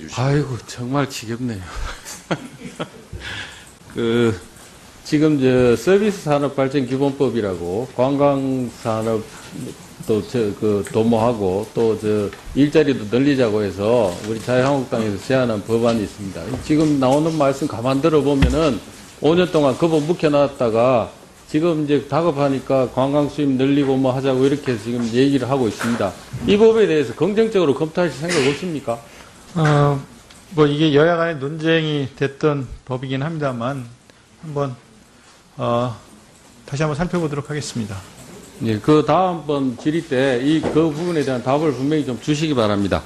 주시죠. 아이고, 정말 지겹네요. 지금 서비스 산업 발전 기본법이라고 관광산업 도모하고 또 일자리도 늘리자고 해서 우리 자유한국당에서 제안한 법안이 있습니다. 지금 나오는 말씀 가만 들어보면은 5년 동안 그 법 묵혀놨다가 지금 이제 다급하니까 관광 수입 늘리고 뭐 하자고 이렇게 지금 얘기를 하고 있습니다. 이 법에 대해서 긍정적으로 검토하실 생각 없습니까? 뭐 이게 여야 간의 논쟁이 됐던 법이긴 합니다만 한번 다시 한번 살펴보도록 하겠습니다. 예, 그 다음번 질의 때 그 부분에 대한 답을 분명히 좀 주시기 바랍니다.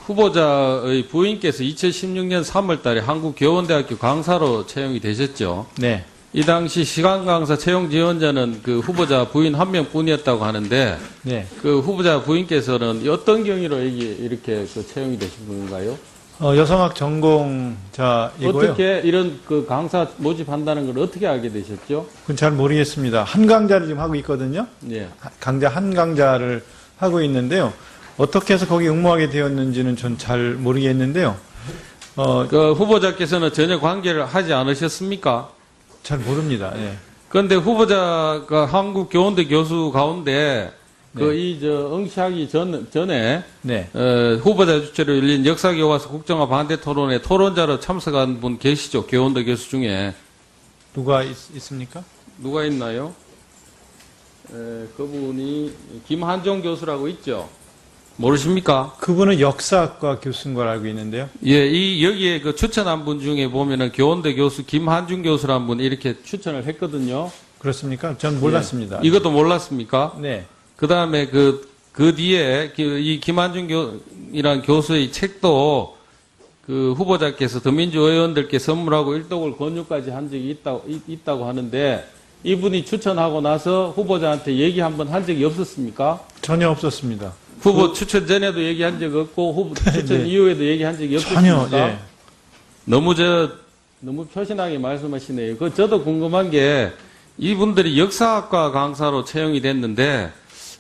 후보자의 부인께서 2016년 3월 달에 한국교원대학교 강사로 채용이 되셨죠. 네. 이 당시 시간 강사 채용 지원자는 그 후보자 부인 한 명뿐이었다고 하는데, 네. 그 후보자 부인께서는 어떤 경위로 이렇게 채용이 되신 분인가요? 여성학 전공자이고요. 어떻게 이런 강사 모집한다는 걸 어떻게 알게 되셨죠? 그건 잘 모르겠습니다. 한 강좌를 지금 하고 있거든요. 예. 한 강좌를 하고 있는데요. 어떻게 해서 거기 응모하게 되었는지는 전 잘 모르겠는데요. 그 후보자께서는 전혀 관계를 하지 않으셨습니까? 잘 모릅니다. 예. 그런데 후보자가 한국교원대 교수 가운데 네. 응시하기 전에 네. 후보자 주최로 열린 역사교과서 국정화 반대 토론에 토론자로 참석한 분 계시죠? 교원대 교수 중에. 누가 있습니까? 누가 있나요? 그분이 김한종 교수라고 있죠? 모르십니까? 그분은 역사학과 교수인 걸 알고 있는데요. 예, 여기에 추천한 분 중에 보면은 교원대 교수 김한중 교수라는 분이 이렇게 추천을 했거든요. 그렇습니까? 전 몰랐습니다. 예. 이것도 몰랐습니까? 네. 그 다음에 그 뒤에 이 김한중 이란 교수의 책도 그 후보자께서 더민주 의원들께 선물하고 일독을 권유까지 한 적이 있다고 하는데 이분이 추천하고 나서 후보자한테 얘기 한번 한 적이 없었습니까? 전혀 없었습니다. 후보 추천 전에도 얘기한 적 없고 후보 추천 네. 이후에도 얘기한 적이 없었습니까? 전혀, 예. 너무 표신하게 말씀하시네요. 저도 궁금한 게 이분들이 역사학과 강사로 채용이 됐는데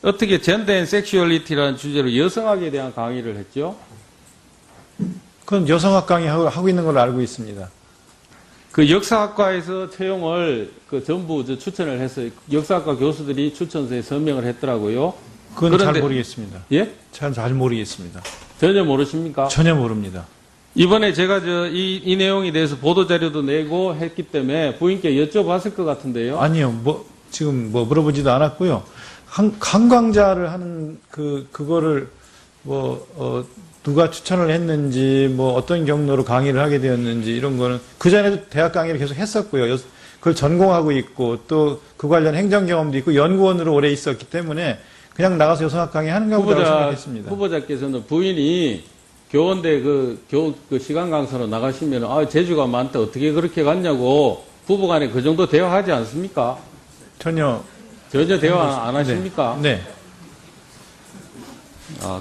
어떻게 젠더 앤 섹슈얼리티라는 주제로 여성학에 대한 강의를 했죠? 그건 여성학 강의 하고 있는 걸로 알고 있습니다. 그 역사학과에서 채용을 전부 추천을 했어요. 역사학과 교수들이 추천서에 서명을 했더라고요. 그건 잘 모르겠습니다. 예? 잘 모르겠습니다. 전혀 모르십니까? 전혀 모릅니다. 이번에 제가 이 내용에 대해서 보도자료도 내고 했기 때문에 부인께 여쭤봤을 것 같은데요. 아니요, 지금 물어보지도 않았고요. 한강좌를 하는 그거를 누가 추천을 했는지 어떤 경로로 강의를 하게 되었는지 이런 거는 그전에도 대학 강의를 계속 했었고요. 그걸 전공하고 있고 또 그 관련 행정 경험도 있고 연구원으로 오래 있었기 때문에 그냥 나가서 여성학 강의 하는가 보다고 생각했습니다. 후보자께서는 부인이 교원대 시간 강사로 나가시면 재주가 많다 어떻게 그렇게 갔냐고 부부간에 그 정도 대화하지 않습니까? 전혀 대화 안 하십니까? 네.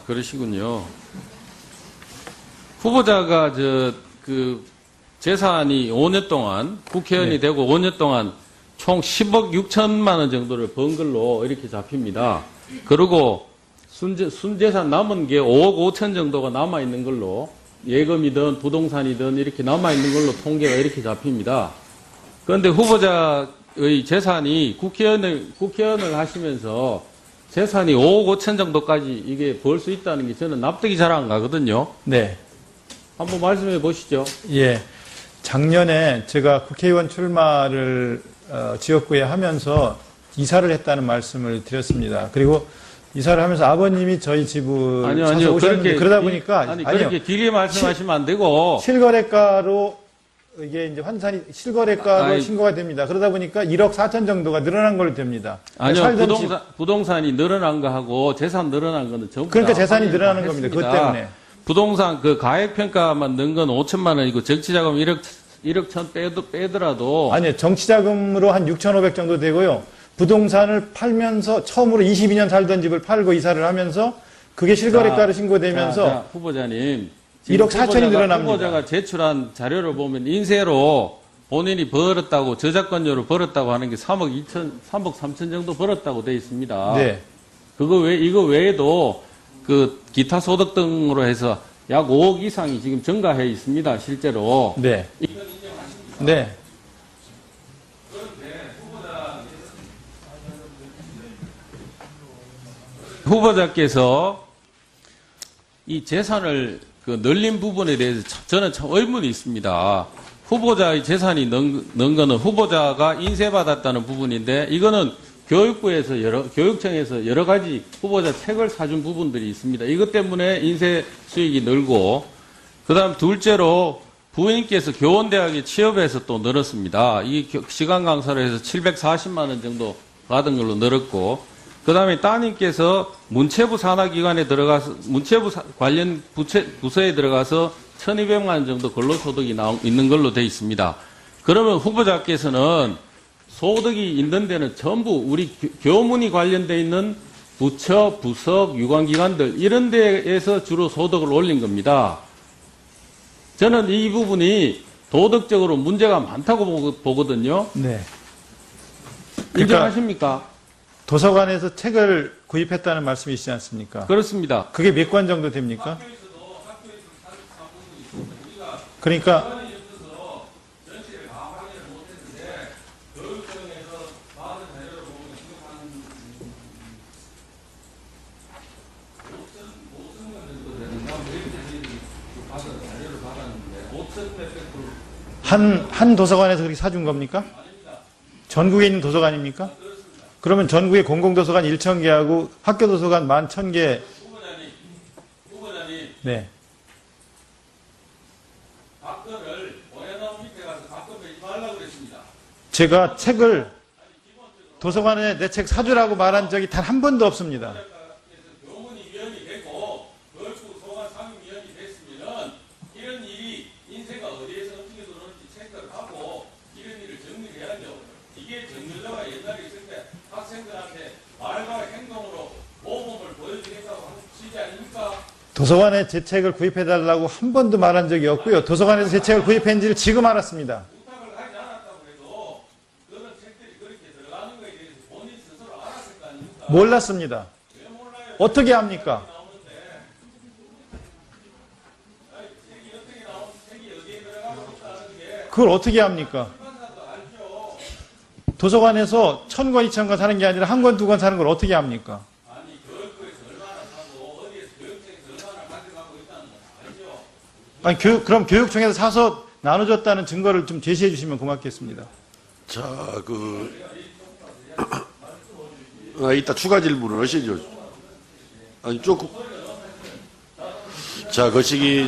그러시군요. 후보자가 재산이 5년 동안 국회의원이 네. 되고 5년 동안 총 10억 6천만 원 정도를 번 걸로 이렇게 잡힙니다. 그리고 순재산 남은 게 5억 5천 정도가 남아있는 걸로 예금이든 부동산이든 이렇게 남아있는 걸로 통계가 이렇게 잡힙니다. 그런데 후보자의 재산이 국회의원을 하시면서 재산이 5억 5천 정도까지 이게 벌 수 있다는 게 저는 납득이 잘 안 가거든요. 네. 한번 말씀해 보시죠. 예. 작년에 제가 국회의원 출마를 지역구에 하면서 이사를 했다는 말씀을 드렸습니다. 그리고 이사를 하면서 아버님이 저희 집을 아니요. 오셨는데 그러다 보니까 그렇게 길게 말씀하시면 안 되고 실거래가로 이게 이제 환산이 실거래가로 신고가 됩니다. 그러다 보니까 1억 4천 정도가 늘어난 걸로 됩니다. 아니요. 부동산이 늘어난 거하고 재산 늘어난 거는 전부 그러니까 재산이 늘어나는 겁니다. 그것 때문에. 부동산 가액평가만 는 건 5천만 원이고 정치자금 1억 천 빼더라도 아니요. 정치자금으로 한 6,500 정도 되고요. 부동산을 팔면서 처음으로 22년 살던 집을 팔고 이사를 하면서 그게 실거래가로 신고되면서 후보자님 1억 4천이 늘어납니다. 후보자가 제출한 자료를 보면 인세로 본인이 벌었다고 저작권료로 벌었다고 하는 게 3억 3천 정도 벌었다고 돼 있습니다. 네. 이거 외에도 기타 소득 등으로 해서 약 5억 이상이 지금 증가해 있습니다. 실제로. 네. 네. 후보자께서 이 재산을 늘린 부분에 대해서 저는 참 의문이 있습니다. 후보자의 재산이 는 거는 후보자가 인쇄받았다는 부분인데 이거는 교육부에서 교육청에서 여러 가지 후보자 책을 사준 부분들이 있습니다. 이것 때문에 인쇄 수익이 늘고, 그 다음 둘째로 부인께서 교원대학에 취업해서 또 늘었습니다. 이 시간 강사를 해서 740만 원 정도 받은 걸로 늘었고, 그 다음에 따님께서 문체부 산하기관에 들어가서, 문체부 관련 부서에 들어가서 1200만 원 정도 근로소득이 있는 걸로 되어 있습니다. 그러면 후보자께서는 소득이 있는 데는 전부 우리 교문이 관련되어 있는 부처, 부석, 유관기관들 이런 데에서 주로 소득을 올린 겁니다. 저는 이 부분이 도덕적으로 문제가 많다고 보거든요. 네. 인정하십니까? 도서관에서 책을 구입했다는 말씀이시지 않습니까? 그렇습니다. 그게 몇 권 정도 됩니까? 그러니까 한 도서관에서 그렇게 사준 겁니까? 전국에 있는 도서관입니까? 그러면 전국에 공공도서관 1,000개하고 학교도서관 11,000개. 후보자님, 네. 박근을 원해나무 밑에 가서 가끔 빼지 말라고 그랬습니다. 제가 책을 도서관에 내 책 사주라고 말한 적이 단 한 번도 없습니다. 교문이 위원이 됐고 교육부 소관 상임위원이 됐으면은 이런 일이 인쇄가 어디에서 어떻게 들어오는지 체크를 하고 이런 일을 정리해야죠. 이게 정유자가 옛날에 있을 때 학생들한테 말과 행동으로 모범을 보여주겠다고 하는 취지 아닙니까? 도서관에 제 책을 구입해달라고 한 번도 말한 적이 없고요. 도서관에서 제 책을 구입했는지를 지금 알았습니다. 부탁을 하지 않았다고 해도 그런 책들이 그렇게 들어가는 거에 대해서 본인 스스로 알았을 거 아닙니까? 몰랐습니다. 왜 몰라요? 어떻게 합니까? 그걸 어떻게 합니까? 도서관에서 1,000권, 2,000권 사는 게 아니라 한 권, 두 권 사는 걸 어떻게 합니까? 아니 교육부에서 얼마나 사고 어디에서 교육청에서 얼마나 가져가고 있다는 건 알죠? 아니, 그럼 교육청에서 사서 나눠줬다는 증거를 좀 제시해 주시면 고맙겠습니다. 자, 이따 추가 질문을 하시죠. 아니, 조금. 자, 거시기,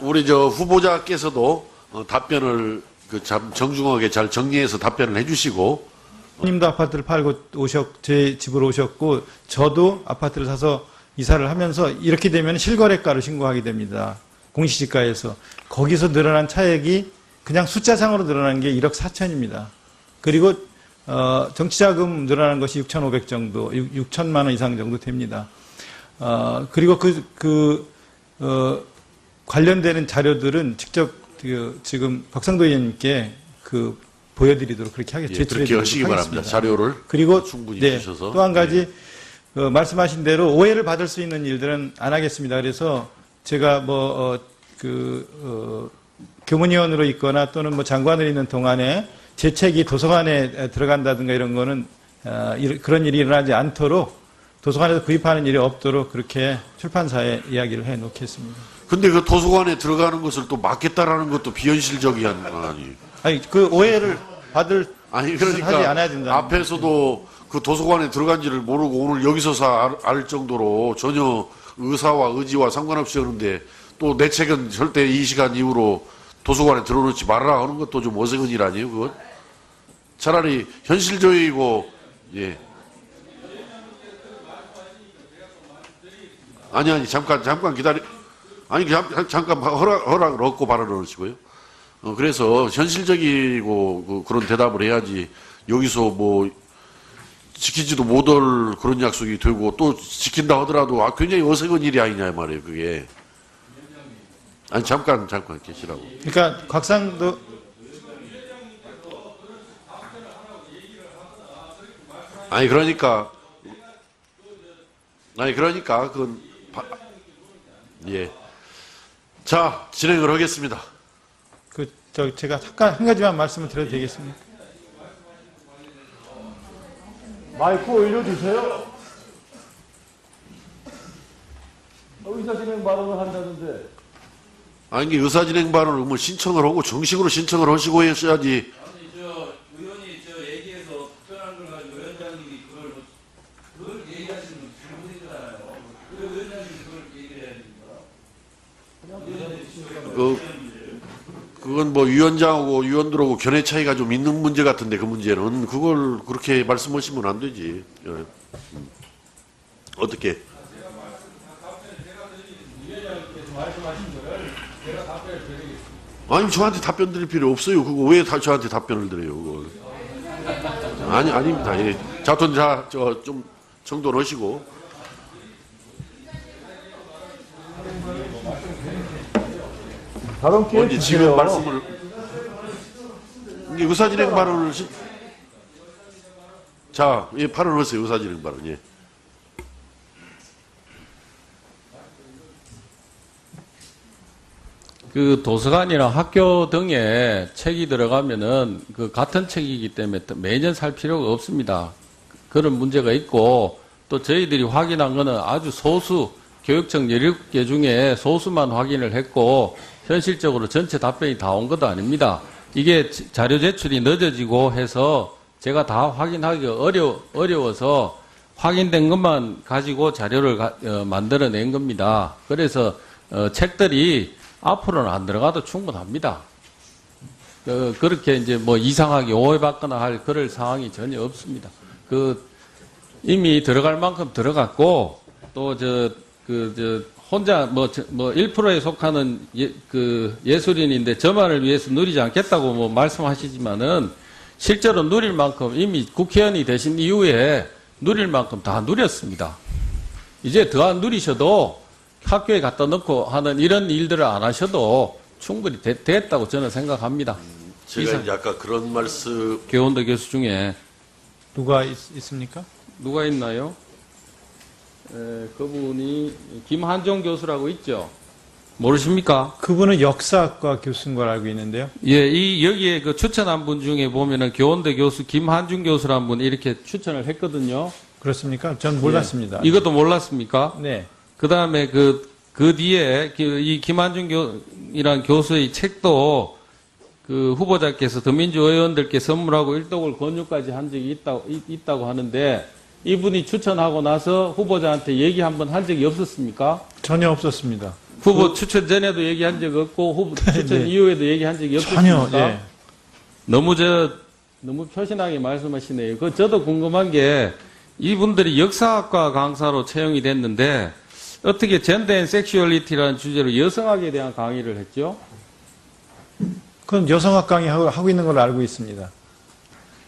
우리 후보자께서도 답변을 정중하게 잘 정리해서 답변을 해주시고. 님도 아파트를 팔고 제 집으로 오셨고, 저도 아파트를 사서 이사를 하면서 이렇게 되면 실거래가로 신고하게 됩니다. 공시지가에서. 거기서 늘어난 차액이 그냥 숫자상으로 늘어난 게 1억 4천입니다. 그리고 정치자금 늘어난 것이 6,500 정도, 6천만 원 이상 정도 됩니다. 그리고 관련되는 자료들은 직접 지금 박상도 의원님께 보여드리도록 그렇게 하겠습니다. 예, 그렇게 하시기 바랍니다. 자료를 그리고 충분히 네, 주셔서. 또 한 가지 말씀하신 대로 오해를 받을 수 있는 일들은 안 하겠습니다. 그래서 제가 교문위원으로 있거나 또는 장관으로 있는 동안에 제 책이 도서관에 들어간다든가 이런 거는 그런 일이 일어나지 않도록 도서관에서 구입하는 일이 없도록 그렇게 출판사에 이야기를 해 놓겠습니다. 근데 그 도서관에 들어가는 것을 또 막겠다라는 것도 비현실적이한 거 아니에요? 아니, 그 오해를 받을 아니, 짓을 하지 않아야 된다. 앞에서도 그 도서관에 들어간지를 모르고 오늘 여기서 알 정도로 전혀 의사와 의지와 상관없이 하는데 또 내 책은 절대 이 시간 이후로 도서관에 들어놓지 말아라 하는 것도 좀 어색한 일 아니에요, 그건? 차라리 현실적이고, 예. 아니, 잠깐 기다려. 아니, 잠깐 허락을 얻고 발언을 하시고요. 그래서 현실적이고 그런 대답을 해야지 여기서 지키지도 못할 그런 약속이 되고 또 지킨다 하더라도 굉장히 어색한 일이 아니냐 말이에요, 그게. 아니, 잠깐 계시라고. 그러니까 곽상도 그러니까 그건 예. 자, 진행을 하겠습니다. 제가 잠깐 한 가지만 말씀을 드려도 되겠습니까? 마이크 올려주세요. 의사진행 발언을 한다는데. 아니, 이게 의사진행 발언을 뭐 신청을 하고 정식으로 신청을 하시고 했어야지. 아니, 의원이 얘기해서 특별한 걸 가지고 위원장님이 그걸 얘기하시는 건 잘못이잖아요. 왜 위원장님이 그걸 얘기해야 됩니까? 그건 뭐 위원장하고 위원들하고 견해 차이가 좀 있는 문제 같은데, 그 문제는 그걸 그렇게 말씀하시면 안 되지. 예. 어떻게? 아니, 저한테 답변 드릴 필요 없어요. 그거 왜 저한테 답변을 드려요, 그걸. 아닙니다. 예. 자, 좀 정돈 하시고. 다른 기회 언제 주세요. 지금 말씀을. 이게 의사진행 발언을. 자, 예, 발언하세요. 의사진행 발언. 예. 그 도서관이나 학교 등에 책이 들어가면은 그 같은 책이기 때문에 매년 살 필요가 없습니다. 그런 문제가 있고, 또 저희들이 확인한 거는 아주 소수, 교육청 17개 중에 소수만 확인을 했고, 현실적으로 전체 답변이 다 온 것도 아닙니다. 이게 자료 제출이 늦어지고 해서 제가 다 확인하기가 어려워서 확인된 것만 가지고 자료를 만들어낸 겁니다. 그래서 책들이 앞으로는 안 들어가도 충분합니다. 그렇게 이제 뭐 이상하게 오해받거나 할 그럴 상황이 전혀 없습니다. 이미 들어갈 만큼 들어갔고, 또 혼자 1%에 속하는 예술인인데 저만을 위해서 누리지 않겠다고 뭐 말씀하시지만은 실제로 누릴 만큼 이미 국회의원이 되신 이후에 누릴 만큼 다 누렸습니다. 이제 더 안 누리셔도 학교에 갖다 놓고 하는 이런 일들을 안 하셔도 충분히 됐다고 저는 생각합니다. 제가 이제 아까 그런 말씀. 교원대 교수 중에 누가 있습니까? 누가 있나요? 그분이 김한종 교수라고 있죠. 모르십니까? 그분은 역사학과 교수인 걸 알고 있는데요. 예, 여기에 그 추천한 분 중에 보면은 교원대 교수 김한중 교수라는 분이 이렇게 추천을 했거든요. 그렇습니까? 전 몰랐습니다. 이것도 몰랐습니까? 네. 그 다음에 그 뒤에 이 김한중 이란 교수의 책도 그 후보자께서 더민주 의원들께 선물하고 일독을 권유까지 한 적이 있다고 하는데, 이분이 추천하고 나서 후보자한테 얘기 한번 한 적이 없었습니까? 전혀 없었습니다. 후보 추천 전에도 얘기한 적 없고, 후보 추천 네. 이후에도 얘기한 적이 없었습니까? 전혀, 예. 너무 표신하게 말씀하시네요. 저도 궁금한 게, 이분들이 역사학과 강사로 채용이 됐는데, 어떻게 젠더 앤 섹슈얼리티라는 주제로 여성학에 대한 강의를 했죠? 그건 여성학 강의 하고 있는 걸로 알고 있습니다.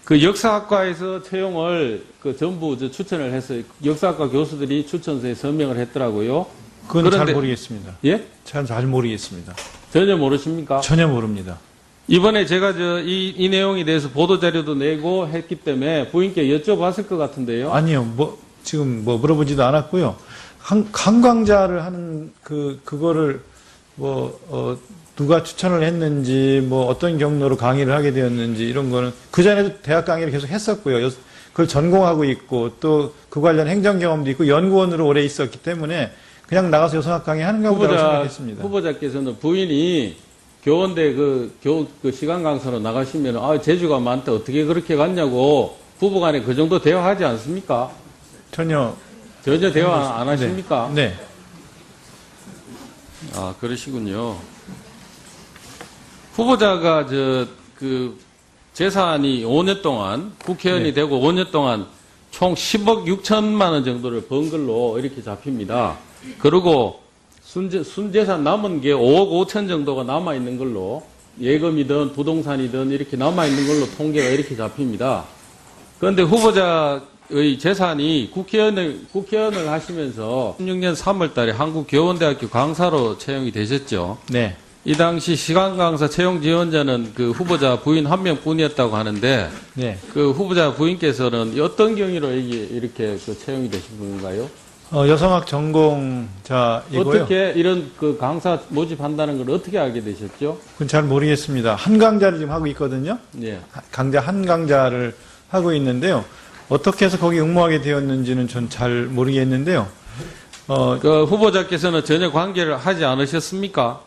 그 역사학과에서 채용을 전부 추천을 해서 역사학과 교수들이 추천서에 서명을 했더라고요. 그건 잘 그런데- 모르겠습니다. 예? 잘 모르겠습니다. 전혀 모르십니까? 전혀 모릅니다. 이번에 제가 이 내용에 대해서 보도자료도 내고 했기 때문에 부인께 여쭤봤을 것 같은데요. 아니요, 지금 물어보지도 않았고요. 관광자를 하는 그거를 누가 추천을 했는지, 어떤 경로로 강의를 하게 되었는지, 이런 거는, 그전에도 대학 강의를 계속 했었고요. 그걸 전공하고 있고, 또 그 관련 행정 경험도 있고, 연구원으로 오래 있었기 때문에, 그냥 나가서 여성학 강의 하는가 보다고 생각했습니다. 후보자께서는 부인이 교원대 그 시간 강사로 나가시면, 재주가 많다, 어떻게 그렇게 갔냐고, 부부간에 그 정도 대화하지 않습니까? 전혀 대화 안 하십니까? 네. 아, 그러시군요. 후보자가 재산이 5년 동안, 국회의원이 네. 되고 5년 동안 총 10억 6천만 원 정도를 번 걸로 이렇게 잡힙니다. 그리고 순재산 남은 게 5억 5천 정도가 남아있는 걸로, 예금이든 부동산이든 이렇게 남아있는 걸로 통계가 이렇게 잡힙니다. 그런데 후보자의 재산이 국회의원을 하시면서 16년 3월 달에 한국교원대학교 강사로 채용이 되셨죠. 네. 이 당시 시간강사 채용 지원자는 그 후보자 부인 한 명뿐이었다고 하는데, 네. 그 후보자 부인께서는 어떤 경위로 이렇게 채용이 되신 분인가요? 여성학 전공자이고요. 어떻게 이런 그 강사 모집한다는 걸 어떻게 알게 되셨죠? 그건 잘 모르겠습니다. 한 강좌를 지금 하고 있거든요. 예. 한 강좌를 하고 있는데요. 어떻게 해서 거기 응모하게 되었는지는 전 잘 모르겠는데요. 그 후보자께서는 전혀 관계를 하지 않으셨습니까?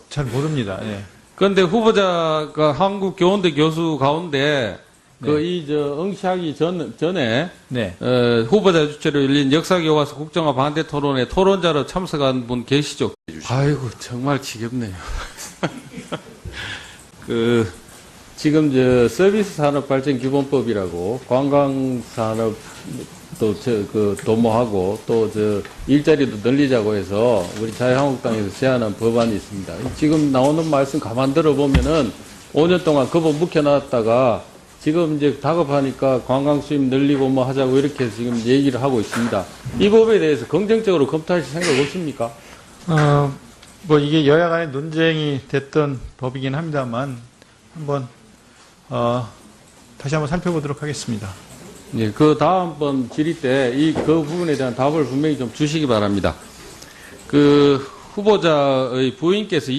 잘 모릅니다. 예. 그런데 후보자가 한국교원대 교수 가운데 응시하기 전에 네. 후보자 주최로 열린 역사교과서 국정화 반대 토론에 토론자로 참석한 분 계시죠? 아이고 정말 지겹네요. 지금 서비스 산업 발전 기본법이라고 관광산업 도모하고 또 일자리도 늘리자고 해서 우리 자유한국당에서 제안한 법안이 있습니다. 지금 나오는 말씀 가만 들어보면은 5년 동안 그 법 묵혀놨다가 지금 이제 다급하니까 관광 수입 늘리고 뭐 하자고 이렇게 지금 얘기를 하고 있습니다. 이 법에 대해서 긍정적으로 검토하실 생각 없습니까? 이게 여야 간의 논쟁이 됐던 법이긴 합니다만 한번 다시 한번 살펴보도록 하겠습니다. 예, 그 다음번 질의 때 그 부분에 대한 답을 분명히 좀 주시기 바랍니다. 그 후보자의 부인께서